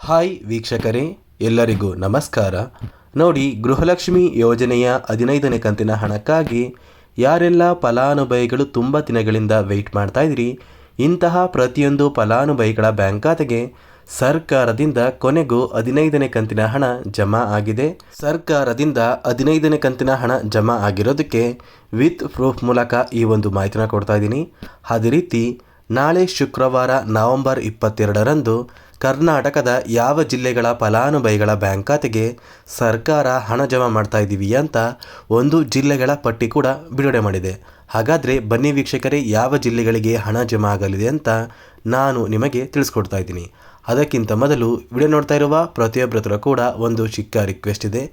Hi ವೀಕ್ಷಕರೇ, ಎಲ್ಲರಿಗೂ ನಮಸ್ಕಾರ. ನೋಡಿ, ಗೃಹಲಕ್ಷ್ಮಿ ಯೋಜನೆಯ 15ನೇ ಕಂತಿನ ಹಣಕ್ಕಾಗಿ ಯಾರೆಲ್ಲ ಫಲಾನುಭವಿಗಳು ತುಂಬ ದಿನಗಳಿಂದ ವೆಯ್ಟ್ ಮಾಡ್ತಾ ಇದ್ದೀರಿ, ಇಂತಹ ಪ್ರತಿಯೊಂದು ಫಲಾನುಭವಿಗಳ ಬ್ಯಾಂಕ್ ಖಾತೆಗೆ ಸರ್ಕಾರದಿಂದ ಕೊನೆಗೂ 15ನೇ ಕಂತಿನ ಹಣ ಜಮಾ ಆಗಿದೆ. ಸರ್ಕಾರದಿಂದ 15ನೇ ಕಂತಿನ ಹಣ ಜಮಾ ಆಗಿರೋದಕ್ಕೆ ವಿತ್ ಪ್ರೂಫ್ ಮೂಲಕ ಈ ಒಂದು ಮಾಹಿತಿನ ಕೊಡ್ತಾ ಇದ್ದೀನಿ. ಅದೇ ರೀತಿ ನಾಳೆ ಶುಕ್ರವಾರ ನವೆಂಬರ್ 22ರಂದು ಕರ್ನಾಟಕದ ಯಾವ ಜಿಲ್ಲೆಗಳ ಫಲಾನುಭವಿಗಳ ಬ್ಯಾಂಕ್ ಖಾತೆಗೆ ಸರ್ಕಾರ ಹಣ ಜಮಾ ಮಾಡ್ತಾ ಇದ್ದೀವಿ ಅಂತ ಒಂದು ಜಿಲ್ಲೆಗಳ ಪಟ್ಟಿ ಕೂಡ ಬಿಡುಗಡೆ ಮಾಡಿದೆ. ಹಾಗಾದರೆ ಬನ್ನಿ ವೀಕ್ಷಕರೇ, ಯಾವ ಜಿಲ್ಲೆಗಳಿಗೆ ಹಣ ಜಮಾ ಆಗಲಿದೆ ಅಂತ ನಾನು ನಿಮಗೆ ತಿಳಿಸ್ಕೊಡ್ತಾ ಇದ್ದೀನಿ. ಅದಕ್ಕಿಂತ ಮೊದಲು ವಿಡಿಯೋ ನೋಡ್ತಾ ಇರುವ ಪ್ರತಿಯೊಬ್ಬರ ಕೂಡ ಒಂದು ಚಿಕ್ಕ ರಿಕ್ವೆಸ್ಟ್ ಇದೆ.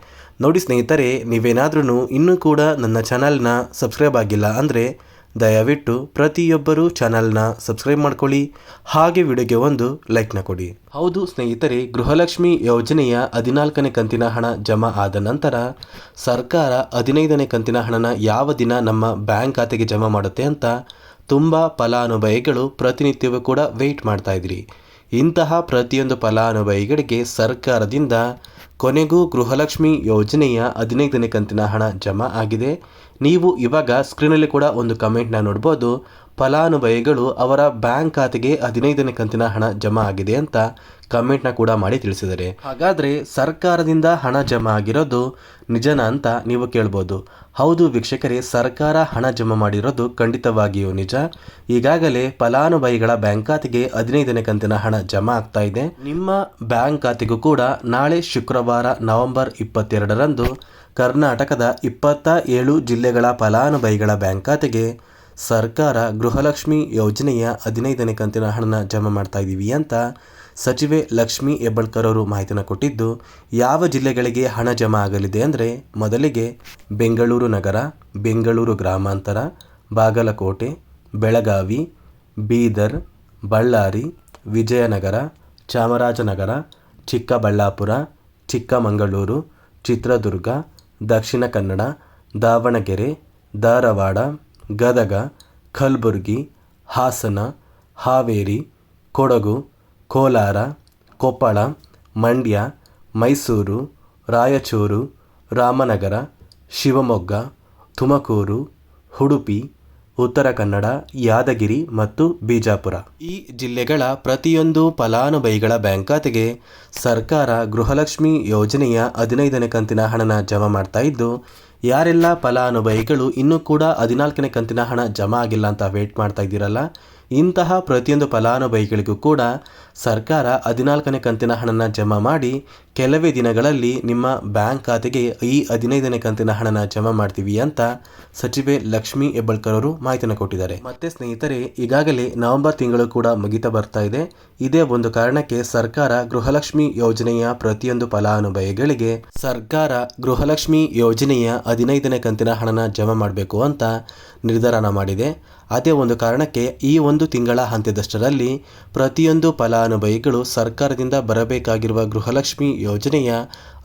ನೋಡಿ ಸ್ನೇಹಿತರೆ, ನೀವೇನಾದ್ರೂ ಇನ್ನೂ ಕೂಡ ನನ್ನ ಚಾನಲ್ನ ಸಬ್ಸ್ಕ್ರೈಬ್ ಆಗಿಲ್ಲ ಅಂದರೆ ದಯವಿಟ್ಟು ಪ್ರತಿಯೊಬ್ಬರು ಚಾನಲ್ನ ಸಬ್ಸ್ಕ್ರೈಬ್ ಮಾಡ್ಕೊಳ್ಳಿ, ಹಾಗೆ ವಿಡಿಯೋಗೆ ಒಂದು ಲೈಕ್ನ ಕೊಡಿ. ಹೌದು ಸ್ನೇಹಿತರೆ, ಗೃಹಲಕ್ಷ್ಮಿ ಯೋಜನೆಯ 14ನೇ ಕಂತಿನ ಹಣ ಜಮಾ ಆದ ನಂತರ ಸರ್ಕಾರ 15ನೇ ಕಂತಿನ ಹಣನ ಯಾವ ದಿನ ನಮ್ಮ ಬ್ಯಾಂಕ್ ಖಾತೆಗೆ ಜಮಾ ಮಾಡುತ್ತೆ ಅಂತ ತುಂಬ ಫಲಾನುಭವಿಗಳು ಪ್ರತಿನಿತ್ಯವೂ ಕೂಡ ವೆಯ್ಟ್ ಮಾಡ್ತಾ ಇದ್ರಿ. ಇಂತಹ ಪ್ರತಿಯೊಂದು ಫಲಾನುಭವಿಗಳಿಗೆ ಸರ್ಕಾರದಿಂದ ಕೊನೆಗೂ ಗೃಹಲಕ್ಷ್ಮಿ ಯೋಜನೆಯ 15ನೇ ಕಂತಿನ ಹಣ ಜಮಾ ಆಗಿದೆ. ನೀವು ಇವಾಗ ಸ್ಕ್ರೀನಲ್ಲಿ ಕೂಡ ಒಂದು ಕಮೆಂಟ್ನ ನೋಡ್ಬೋದು. ಫಲಾನುಭವಿಗಳು ಅವರ ಬ್ಯಾಂಕ್ ಖಾತೆಗೆ 15ನೇ ಕಂತಿನ ಹಣ ಜಮಾ ಆಗಿದೆ ಅಂತ ಕಮೆಂಟ್ನ ಕೂಡ ಮಾಡಿ ತಿಳಿಸಿದ್ದಾರೆ. ಹಾಗಾದರೆ ಸರ್ಕಾರದಿಂದ ಹಣ ಜಮಾ ಆಗಿರೋದು ನಿಜನಾ ಅಂತ ನೀವು ಕೇಳ್ಬೋದು. ಹೌದು ವೀಕ್ಷಕರೇ, ಸರ್ಕಾರ ಹಣ ಜಮಾ ಮಾಡಿರೋದು ಖಂಡಿತವಾಗಿಯೂ ನಿಜ. ಈಗಾಗಲೇ ಫಲಾನುಭವಿಗಳ ಬ್ಯಾಂಕ್ ಖಾತೆಗೆ 15ನೇ ಕಂತಿನ ಹಣ ಜಮಾ ಆಗ್ತಾ ಇದೆ. ನಿಮ್ಮ ಬ್ಯಾಂಕ್ ಖಾತೆಗೂ ಕೂಡ ನಾಳೆ ಶುಕ್ರವಾರ ನವೆಂಬರ್ 22ರಂದು ಕರ್ನಾಟಕದ 27 ಜಿಲ್ಲೆಗಳ ಫಲಾನುಭವಿಗಳ ಬ್ಯಾಂಕ್ ಖಾತೆಗೆ ಸರ್ಕಾರ ಗೃಹಲಕ್ಷ್ಮಿ ಯೋಜನೆಯ 15ನೇ ಕಂತಿನ ಹಣನ ಜಮಾ ಮಾಡ್ತಾ ಇದ್ದೀವಿ ಅಂತ ಸಚಿವೆ ಲಕ್ಷ್ಮಿ ಹೆಬ್ಬಾಳ್ಕರ್ ಅವರು ಮಾಹಿತಿನ ಕೊಟ್ಟಿದ್ದು, ಯಾವ ಜಿಲ್ಲೆಗಳಿಗೆ ಹಣ ಜಮಾ ಆಗಲಿದೆ ಅಂದರೆ ಮೊದಲಿಗೆ ಬೆಂಗಳೂರು ನಗರ, ಬೆಂಗಳೂರು ಗ್ರಾಮಾಂತರ, ಬಾಗಲಕೋಟೆ, ಬೆಳಗಾವಿ, ಬೀದರ್, ಬಳ್ಳಾರಿ, ವಿಜಯನಗರ, ಚಾಮರಾಜನಗರ, ಚಿಕ್ಕಬಳ್ಳಾಪುರ, ಚಿಕ್ಕಮಗಳೂರು, ಚಿತ್ರದುರ್ಗ, ದಕ್ಷಿಣ ಕನ್ನಡ, ದಾವಣಗೆರೆ, ಧಾರವಾಡ, ಗದಗ, ಕಲಬುರಗಿ, ಹಾಸನ, ಹಾವೇರಿ, ಕೊಡಗು, ಕೋಲಾರ, ಕೊಪ್ಪಳ, ಮಂಡ್ಯ, ಮೈಸೂರು, ರಾಯಚೂರು, ರಾಮನಗರ, ಶಿವಮೊಗ್ಗ, ತುಮಕೂರು, ಉಡುಪಿ, ಉತ್ತರ ಕನ್ನಡ, ಯಾದಗಿರಿ ಮತ್ತು ಬಿಜಾಪುರ. ಈ ಜಿಲ್ಲೆಗಳ ಪ್ರತಿಯೊಂದು ಫಲಾನುಭವಿಗಳ ಬ್ಯಾಂಕ್ ಖಾತೆಗೆ ಸರ್ಕಾರ ಗೃಹಲಕ್ಷ್ಮಿ ಯೋಜನೆಯ 15ನೇ ಕಂತಿನ ಹಣನ ಜಮಾ ಮಾಡ್ತಾ ಇದ್ದು, ಯಾರೆಲ್ಲ ಫಲಾನುಭವಿಗಳು ಇನ್ನೂ ಕೂಡ 14ನೇ ಕಂತಿನ ಹಣ ಜಮಾ ಆಗಿಲ್ಲ ಅಂತ ವೇಟ್ ಮಾಡ್ತಾ ಇದ್ದೀರಲ್ಲ, ಇಂತಹ ಪ್ರತಿಯೊಂದು ಫಲಾನುಭವಿಗಳಿಗೂ ಕೂಡ ಸರ್ಕಾರ 14ನೇ ಕಂತಿನ ಹಣನ ಜಮಾ ಮಾಡಿ ಕೆಲವೇ ದಿನಗಳಲ್ಲಿ ನಿಮ್ಮ ಬ್ಯಾಂಕ್ ಖಾತೆಗೆ ಈ 15ನೇ ಕಂತಿನ ಹಣನ ಜಮಾ ಮಾಡ್ತೀವಿ ಅಂತ ಸಚಿವೆ ಲಕ್ಷ್ಮಿ ಹೆಬ್ಬಾಳ್ಕರ್ ಅವರು ಮಾಹಿತಿನ ಕೊಟ್ಟಿದ್ದಾರೆ. ಮತ್ತೆ ಸ್ನೇಹಿತರೆ, ಈಗಾಗಲೇ ನವೆಂಬರ್ ತಿಂಗಳು ಕೂಡ ಮುಗಿತಾ ಬರ್ತಾ ಇದೆ. ಇದೇ ಒಂದು ಕಾರಣಕ್ಕೆ ಸರ್ಕಾರ ಗೃಹಲಕ್ಷ್ಮಿ ಯೋಜನೆಯ ಪ್ರತಿಯೊಂದು ಫಲಾನುಭವಿಗಳಿಗೆ ಸರ್ಕಾರ ಗೃಹಲಕ್ಷ್ಮಿ ಯೋಜನೆಯ 15ನೇ ಕಂತಿನ ಹಣನ ಜಮಾ ಮಾಡಬೇಕು ಅಂತ ನಿರ್ಧಾರನ ಮಾಡಿದೆ. ಅದೇ ಒಂದು ಕಾರಣಕ್ಕೆ ಈ ಒಂದು ತಿಂಗಳ ಅಂತ್ಯದಷ್ಟರಲ್ಲಿ ಪ್ರತಿಯೊಂದು ಫಲಾನುಭವಿಗಳು ಸರ್ಕಾರದಿಂದ ಬರಬೇಕಾಗಿರುವ ಗೃಹಲಕ್ಷ್ಮಿ ಯೋಜನೆಯ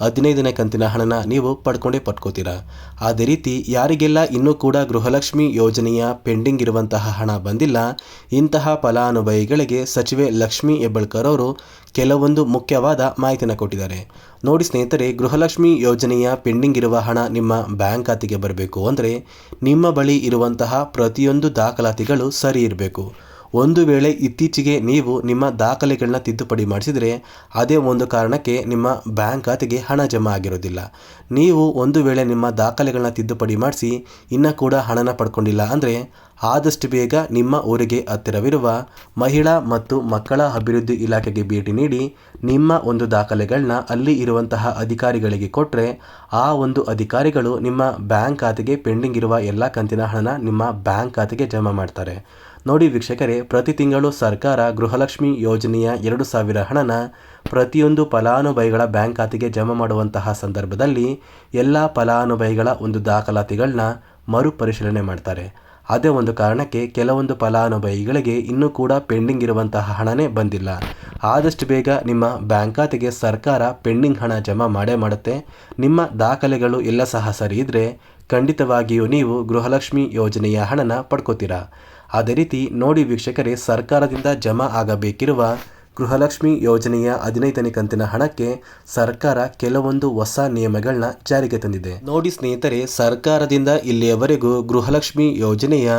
15ನೇ ಕಂತಿನ ಹಣನ ನೀವು ಪಡ್ಕೋತೀರಾ. ಅದೇ ರೀತಿ ಯಾರಿಗೆಲ್ಲ ಇನ್ನೂ ಕೂಡ ಗೃಹಲಕ್ಷ್ಮಿ ಯೋಜನೆಯ ಪೆಂಡಿಂಗ್ ಇರುವಂತಹ ಹಣ ಬಂದಿಲ್ಲ, ಇಂತಹ ಫಲಾನುಭವಿಗಳಿಗೆ ಸಚಿವೆ ಲಕ್ಷ್ಮಿ ಹೆಬ್ಬಾಳ್ಕರ್ ಅವರು ಕೆಲವೊಂದು ಮುಖ್ಯವಾದ ಮಾಹಿತಿನ ಕೊಟ್ಟಿದ್ದಾರೆ. ನೋಡಿ ಸ್ನೇಹಿತರೆ, ಗೃಹಲಕ್ಷ್ಮಿ ಯೋಜನೆಯ ಪೆಂಡಿಂಗ್ ಇರುವ ಹಣ ನಿಮ್ಮ ಬ್ಯಾಂಕ್ ಖಾತೆಗೆ ಬರಬೇಕು ಅಂದರೆ ನಿಮ್ಮ ಬಳಿ ಇರುವಂತಹ ಪ್ರತಿಯೊಂದು ದಾಖಲಾತಿಗಳು ಸರಿ ಇರಬೇಕು. ಒಂದು ವೇಳೆ ಇತ್ತೀಚೆಗೆ ನೀವು ನಿಮ್ಮ ದಾಖಲೆಗಳನ್ನ ತಿದ್ದುಪಡಿ ಮಾಡಿಸಿದರೆ ಅದೇ ಒಂದು ಕಾರಣಕ್ಕೆ ನಿಮ್ಮ ಬ್ಯಾಂಕ್ ಖಾತೆಗೆ ಹಣ ಜಮಾ ಆಗಿರೋದಿಲ್ಲ. ನೀವು ಒಂದು ವೇಳೆ ನಿಮ್ಮ ದಾಖಲೆಗಳನ್ನ ತಿದ್ದುಪಡಿ ಮಾಡಿಸಿ ಇನ್ನೂ ಕೂಡ ಹಣನ ಪಡ್ಕೊಂಡಿಲ್ಲ ಅಂದರೆ ಆದಷ್ಟು ಬೇಗ ನಿಮ್ಮ ಊರಿಗೆ ಹತ್ತಿರವಿರುವ ಮಹಿಳಾ ಮತ್ತು ಮಕ್ಕಳ ಅಭಿವೃದ್ಧಿ ಇಲಾಖೆಗೆ ಭೇಟಿ ನೀಡಿ ನಿಮ್ಮ ಒಂದು ದಾಖಲೆಗಳನ್ನ ಅಲ್ಲಿ ಇರುವಂತಹ ಅಧಿಕಾರಿಗಳಿಗೆ ಕೊಟ್ಟರೆ ಆ ಒಂದು ಅಧಿಕಾರಿಗಳು ನಿಮ್ಮ ಬ್ಯಾಂಕ್ ಖಾತೆಗೆ ಪೆಂಡಿಂಗ್ ಇರುವ ಎಲ್ಲ ಕಂತಿನ ಹಣನ ನಿಮ್ಮ ಬ್ಯಾಂಕ್ ಖಾತೆಗೆ ಜಮಾ ಮಾಡ್ತಾರೆ. ನೋಡಿ ವೀಕ್ಷಕರೇ, ಪ್ರತಿ ತಿಂಗಳು ಸರ್ಕಾರ ಗೃಹಲಕ್ಷ್ಮಿ ಯೋಜನೆಯ 2,000 ಹಣನ ಪ್ರತಿಯೊಂದು ಫಲಾನುಭವಿಗಳ ಬ್ಯಾಂಕ್ ಖಾತೆಗೆ ಜಮಾ ಮಾಡುವಂತಹ ಸಂದರ್ಭದಲ್ಲಿ ಎಲ್ಲ ಫಲಾನುಭವಿಗಳ ಒಂದು ದಾಖಲಾತಿಗಳನ್ನ ಮರುಪರಿಶೀಲನೆ ಮಾಡ್ತಾರೆ. ಅದೇ ಒಂದು ಕಾರಣಕ್ಕೆ ಕೆಲವೊಂದು ಫಲಾನುಭವಿಗಳಿಗೆ ಇನ್ನೂ ಕೂಡ ಪೆಂಡಿಂಗ್ ಇರುವಂತಹ ಹಣನೇ ಬಂದಿಲ್ಲ. ಆದಷ್ಟು ಬೇಗ ನಿಮ್ಮ ಬ್ಯಾಂಕ್ ಖಾತೆಗೆ ಸರ್ಕಾರ ಪೆಂಡಿಂಗ್ ಹಣ ಜಮಾ ಮಾಡೇ ಮಾಡುತ್ತೆ. ನಿಮ್ಮ ದಾಖಲೆಗಳು ಎಲ್ಲ ಸಹ ಸರಿ ಇದ್ದರೆ ಖಂಡಿತವಾಗಿಯೂ ನೀವು ಗೃಹಲಕ್ಷ್ಮಿ ಯೋಜನೆಯ ಹಣನ ಪಡ್ಕೋತೀರಾ. ಅದೇ ರೀತಿ ನೋಡಿ ವೀಕ್ಷಕರೇ, ಸರ್ಕಾರದಿಂದ ಜಮಾ ಆಗಬೇಕಿರುವ ಗೃಹಲಕ್ಷ್ಮಿ ಯೋಜನೆಯ 15ನೇ ಕಂತಿನ ಹಣಕ್ಕೆ ಸರ್ಕಾರ ಕೆಲವೊಂದು ಹೊಸ ನಿಯಮಗಳನ್ನ ಜಾರಿಗೆ ತಂದಿದೆ. ನೋಡಿ ಸ್ನೇಹಿತರೆ, ಸರ್ಕಾರದಿಂದ ಇಲ್ಲಿಯವರೆಗೂ ಗೃಹಲಕ್ಷ್ಮಿ ಯೋಜನೆಯ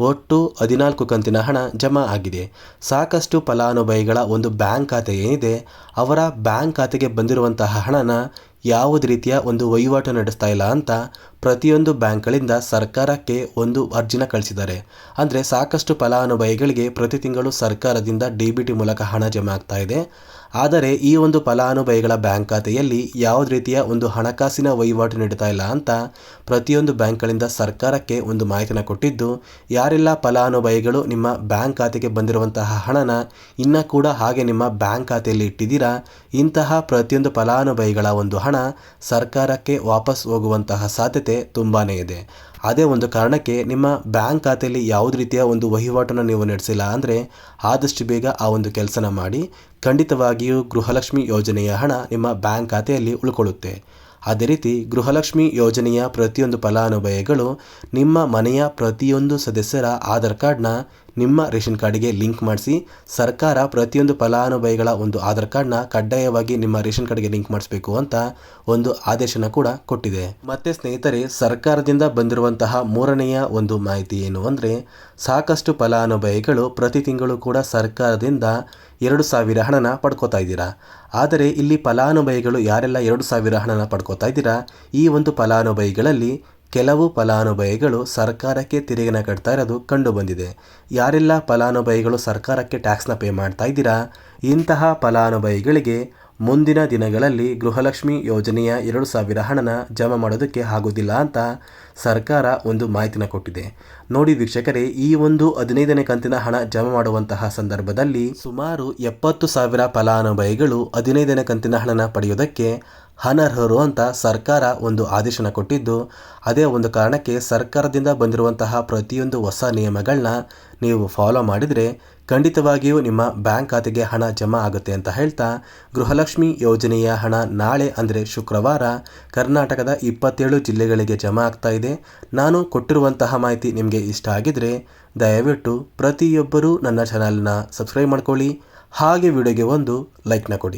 ಒಟ್ಟು 14 ಕಂತಿನ ಹಣ ಜಮಾ ಆಗಿದೆ. ಸಾಕಷ್ಟು ಫಲಾನುಭವಿಗಳ ಒಂದು ಬ್ಯಾಂಕ್ ಖಾತೆ ಏನಿದೆ, ಅವರ ಬ್ಯಾಂಕ್ ಖಾತೆಗೆ ಬಂದಿರುವಂತಹ ಹಣನ ಯಾವುದೇ ರೀತಿಯ ಒಂದು ವಹಿವಾಟು ನಡೆಸ್ತಾ ಇಲ್ಲ ಅಂತ ಪ್ರತಿಯೊಂದು ಬ್ಯಾಂಕ್ಗಳಿಂದ ಸರ್ಕಾರಕ್ಕೆ ಒಂದು ಅರ್ಜಿನ ಕಳಿಸಿದ್ದಾರೆ. ಅಂದರೆ ಸಾಕಷ್ಟು ಫಲಾನುಭವಿಗಳಿಗೆ ಪ್ರತಿ ತಿಂಗಳು ಸರ್ಕಾರದಿಂದ DBT ಮೂಲಕ ಹಣ ಜಮಾ ಆಗ್ತಾ ಇದೆ. ಆದರೆ ಈ ಒಂದು ಫಲಾನುಭವಿಗಳ ಬ್ಯಾಂಕ್ ಖಾತೆಯಲ್ಲಿ ಯಾವುದೇ ರೀತಿಯ ಒಂದು ಹಣಕಾಸಿನ ವಹಿವಾಟು ನಡೀತಾ ಇಲ್ಲ ಅಂತ ಪ್ರತಿಯೊಂದು ಬ್ಯಾಂಕ್ಗಳಿಂದ ಸರ್ಕಾರಕ್ಕೆ ಒಂದು ಮಾಹಿತಿನ ಕೊಟ್ಟಿದ್ದು, ಯಾರೆಲ್ಲ ಫಲಾನುಭವಿಗಳು ನಿಮ್ಮ ಬ್ಯಾಂಕ್ ಖಾತೆಗೆ ಬಂದಿರುವಂತಹ ಹಣನ ಇನ್ನೂ ಕೂಡ ಹಾಗೆ ನಿಮ್ಮ ಬ್ಯಾಂಕ್ ಖಾತೆಯಲ್ಲಿ ಇಟ್ಟಿದ್ದೀರಾ, ಇಂತಹ ಪ್ರತಿಯೊಂದು ಫಲಾನುಭವಿಗಳ ಒಂದು ಹಣ ಸರ್ಕಾರಕ್ಕೆ ವಾಪಸ್ ಹೋಗುವಂತಹ ಸಾಧ್ಯತೆ ತುಂಬಾ ಇದೆ. ಅದೇ ಒಂದು ಕಾರಣಕ್ಕೆ ನಿಮ್ಮ ಬ್ಯಾಂಕ್ ಖಾತೆಯಲ್ಲಿ ಯಾವುದೇ ರೀತಿಯ ಒಂದು ವಹಿವಾಟನ್ನು ನೀವು ನಡೆಸಿಲ್ಲ ಅಂದರೆ ಆದಷ್ಟು ಬೇಗ ಆ ಒಂದು ಕೆಲಸನ ಮಾಡಿ. ಖಂಡಿತವಾಗಿಯೂ ಗೃಹಲಕ್ಷ್ಮಿ ಯೋಜನೆಯ ಹಣ ನಿಮ್ಮ ಬ್ಯಾಂಕ್ ಖಾತೆಯಲ್ಲಿ ಉಳ್ಕೊಳ್ಳುತ್ತೆ. ಅದೇ ರೀತಿ ಗೃಹಲಕ್ಷ್ಮಿ ಯೋಜನೆಯ ಪ್ರತಿಯೊಂದು ಫಲಾನುಭವಿಗಳು ನಿಮ್ಮ ಮನೆಯ ಪ್ರತಿಯೊಂದು ಸದಸ್ಯರ ಆಧಾರ್ ಕಾರ್ಡ್ನ ನಿಮ್ಮ ರೇಷನ್ ಕಾರ್ಡಿಗೆ ಲಿಂಕ್ ಮಾಡಿಸಿ. ಸರ್ಕಾರ ಪ್ರತಿಯೊಂದು ಫಲಾನುಭವಿಗಳ ಒಂದು ಆಧಾರ್ ಕಾರ್ಡ್ನ ಕಡ್ಡಾಯವಾಗಿ ನಿಮ್ಮ ರೇಷನ್ ಕಾರ್ಡ್ಗೆ ಲಿಂಕ್ ಮಾಡಿಸಬೇಕು ಅಂತ ಒಂದು ಆದೇಶನ ಕೂಡ ಕೊಟ್ಟಿದೆ. ಮತ್ತೆ ಸ್ನೇಹಿತರೆ, ಸರ್ಕಾರದಿಂದ ಬಂದಿರುವಂತಹ ಮೂರನೆಯ ಒಂದು ಮಾಹಿತಿ ಏನು ಅಂದರೆ, ಸಾಕಷ್ಟು ಫಲಾನುಭವಿಗಳು ಪ್ರತಿ ತಿಂಗಳು ಕೂಡ ಸರ್ಕಾರದಿಂದ 2,000 ಹಣನ ಪಡ್ಕೋತಾ ಇದ್ದೀರಾ. ಆದರೆ ಇಲ್ಲಿ ಫಲಾನುಭವಿಗಳು ಯಾರೆಲ್ಲ 2,000 ಹಣನ ಪಡ್ಕೋತಾ ಇದ್ದೀರಾ, ಈ ಒಂದು ಫಲಾನುಭವಿಗಳಲ್ಲಿ ಕೆಲವು ಫಲಾನುಭವಿಗಳು ಸರ್ಕಾರಕ್ಕೆ ತೆರಿಗೆನ ಕಟ್ತಾ ಇರೋದು ಕಂಡು ಬಂದಿದೆ. ಯಾರೆಲ್ಲ ಫಲಾನುಭವಿಗಳು ಸರ್ಕಾರಕ್ಕೆ ಟ್ಯಾಕ್ಸ್ನ ಪೇ ಮಾಡ್ತಾ ಇದ್ದೀರಾ, ಇಂತಹ ಫಲಾನುಭವಿಗಳಿಗೆ ಮುಂದಿನ ದಿನಗಳಲ್ಲಿ ಗೃಹಲಕ್ಷ್ಮಿ ಯೋಜನೆಯ 2,000 ಹಣನ ಜಮಾ ಮಾಡೋದಕ್ಕೆ ಆಗೋದಿಲ್ಲ ಅಂತ ಸರ್ಕಾರ ಒಂದು ಮಾಹಿತಿನ ಕೊಟ್ಟಿದೆ. ನೋಡಿ ವೀಕ್ಷಕರೇ, ಈ ಒಂದು 15ನೇ ಕಂತಿನ ಹಣ ಜಮಾ ಮಾಡುವಂತಹ ಸಂದರ್ಭದಲ್ಲಿ ಸುಮಾರು 70,000 ಫಲಾನುಭವಿಗಳು 15ನೇ ಕಂತಿನ ಹಣನ ಪಡೆಯೋದಕ್ಕೆ ಅನರ್ಹರು ಅಂತ ಸರ್ಕಾರ ಒಂದು ಆದೇಶನ ಕೊಟ್ಟಿದ್ದು, ಅದೇ ಒಂದು ಕಾರಣಕ್ಕೆ ಸರ್ಕಾರದಿಂದ ಬಂದಿರುವಂತಹ ಪ್ರತಿಯೊಂದು ಹೊಸ ನಿಯಮಗಳನ್ನ ನೀವು ಫಾಲೋ ಮಾಡಿದರೆ ಖಂಡಿತವಾಗಿಯೂ ನಿಮ್ಮ ಬ್ಯಾಂಕ್ ಖಾತೆಗೆ ಹಣ ಜಮಾ ಆಗುತ್ತೆ ಅಂತ ಹೇಳ್ತಾ, ಗೃಹಲಕ್ಷ್ಮಿ ಯೋಜನೆಯ ಹಣ ನಾಳೆ ಅಂದರೆ ಶುಕ್ರವಾರ ಕರ್ನಾಟಕದ 27 ಜಿಲ್ಲೆಗಳಿಗೆ ಜಮಾ ಆಗ್ತಾ ಇದೆ. ನಾನು ಕೊಟ್ಟಿರುವಂತಹ ಮಾಹಿತಿ ನಿಮಗೆ ಇಷ್ಟ ಆಗಿದ್ರೆ ದಯವಿಟ್ಟು ಪ್ರತಿಯೊಬ್ಬರೂ ನನ್ನ ಚಾನಲ್ನ ಸಬ್ಸ್ಕ್ರೈಬ್ ಮಾಡ್ಕೊಳ್ಳಿ, ಹಾಗೆ ವಿಡಿಯೋಗೆ ಒಂದು ಲೈಕ್ನ ಕೊಡಿ.